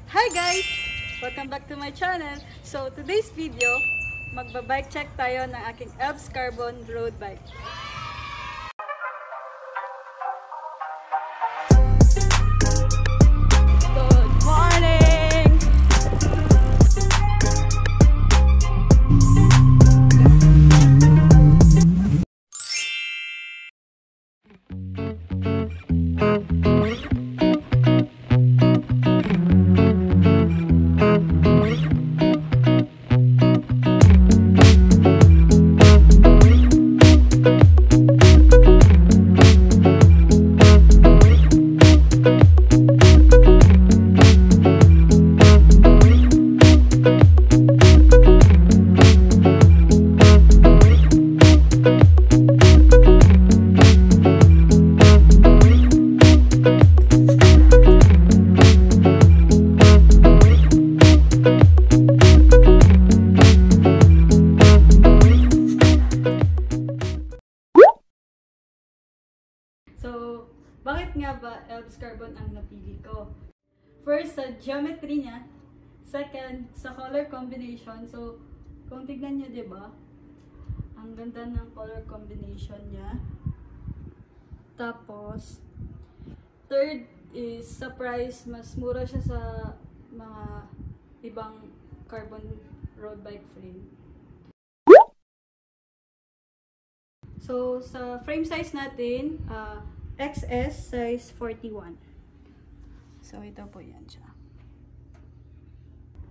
Hi guys! Welcome back to my channel. So today's video, magba-bike check tayo ng aking Elbs Carbon road bike. Good morning! So, bakit nga ba Elbs Carbon ang napili ko? First, sa geometry niya. Second, sa color combination. So, kung tignan niyo, diba? Ang ganda ng color combination niya. Tapos, third is sa price, mas mura siya sa mga ibang carbon road bike frame. So, sa frame size natin, XS size 41. So, ito po yan siya.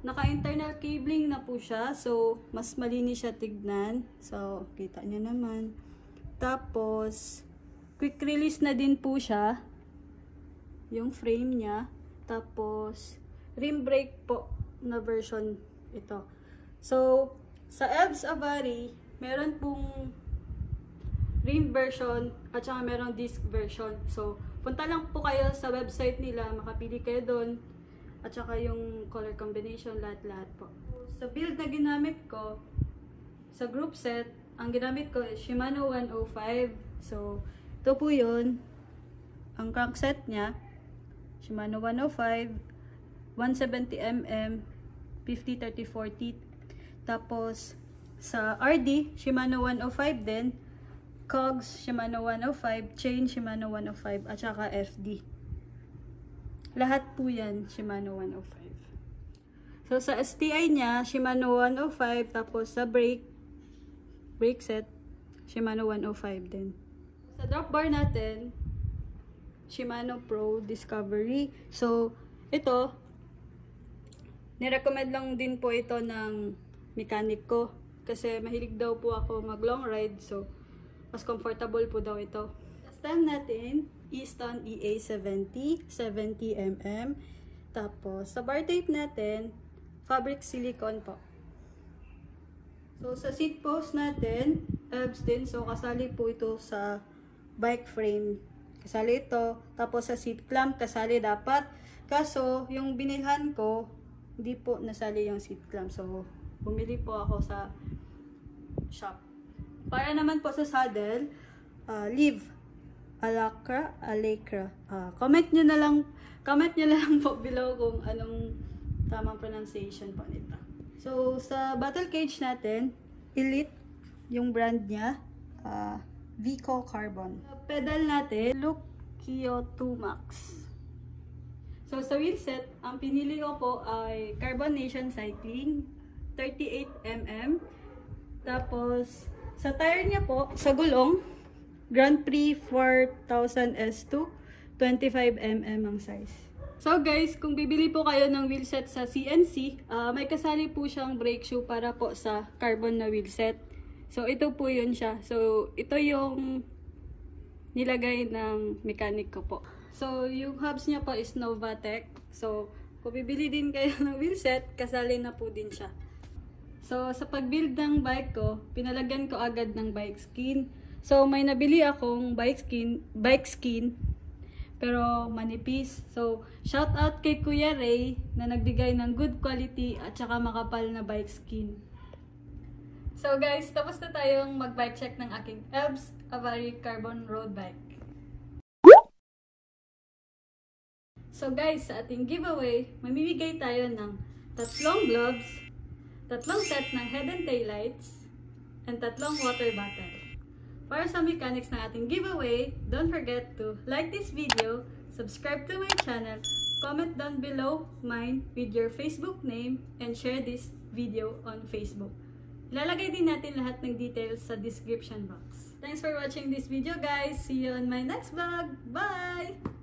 Naka-internal cabling na po siya. So, mas malinis siya tignan. So, kita nyo naman. Tapos, quick release na din po siya. Yung frame niya. Tapos, rim brake po na version ito. So, sa Elbs Avari, meron pong rim version at saka merong disc version. So, punta lang po kayo sa website nila, makapili kayo doon. At saka yung color combination, lahat-lahat po. Sa build na ginamit ko, sa group set, ang ginamit ko is Shimano 105. So, ito po yun. Ang crankset niya, Shimano 105, 170mm, 50-30-40. Tapos, sa RD, Shimano 105 din. Cogs, Shimano 105, chain, Shimano 105, at saka FD. Lahat po yan, Shimano 105. So, sa STI niya, Shimano 105, tapos sa brake set, Shimano 105 din. Sa drop bar natin, Shimano Pro Discovery. So, ito, nirecommend lang din po ito ng mechanic ko. Kasi mahilig daw po ako mag long ride, so mas comfortable po daw ito. Sa stem natin, Easton EA70, 70mm. Tapos, sa bar tape natin, fabric silicone po. So, sa seat post natin, Elbs din. So, kasali po ito sa bike frame. Kasali ito. Tapos, sa seat clamp, kasali dapat. Kaso, yung binilhan ko, hindi po nasali yung seat clamp. So, bumili po ako sa shop. Para naman po sa saddle, Liv Alacra. Comment nyo na lang po below kung anong tamang pronunciation po nito. So, sa battle cage natin, Elite, yung brand niya, Vico Carbon. Sa pedal natin, Look Kyo 2 Max. So, sa wheelset, ang pinili ko po ay Carbon Nation Cycling, 38mm. Tapos, sa tire niya po, sa gulong, Grand Prix 4000 S2, 25mm ang size. So guys, kung bibili po kayo ng wheelset sa CNC, may kasali po siyang brake shoe para po sa carbon na wheelset. So ito po yun siya. So ito yung nilagay ng mechanic ko po. So yung hubs niya po is Novatec. So kung bibili din kayo ng wheelset, kasali na po din siya. So, sa pag-build ng bike ko, pinalagyan ko agad ng bike skin. So, may nabili akong bike skin, pero manipis. So, shout out kay Kuya Ray na nagbigay ng good quality at saka makapal na bike skin. So, guys, tapos na tayong mag-bike check ng aking Elbs Avari Carbon Road Bike. So guys, sa ating giveaway, mamimigay tayo ng 3 gloves, 3 set ng head and tail lights, and 3 water bottle. Para sa mechanics ng ating giveaway, don't forget to like this video, subscribe to my channel, comment down below mine with your Facebook name, and share this video on Facebook. Ilalagay din natin lahat ng details sa description box. Thanks for watching this video guys. See you on my next vlog. Bye!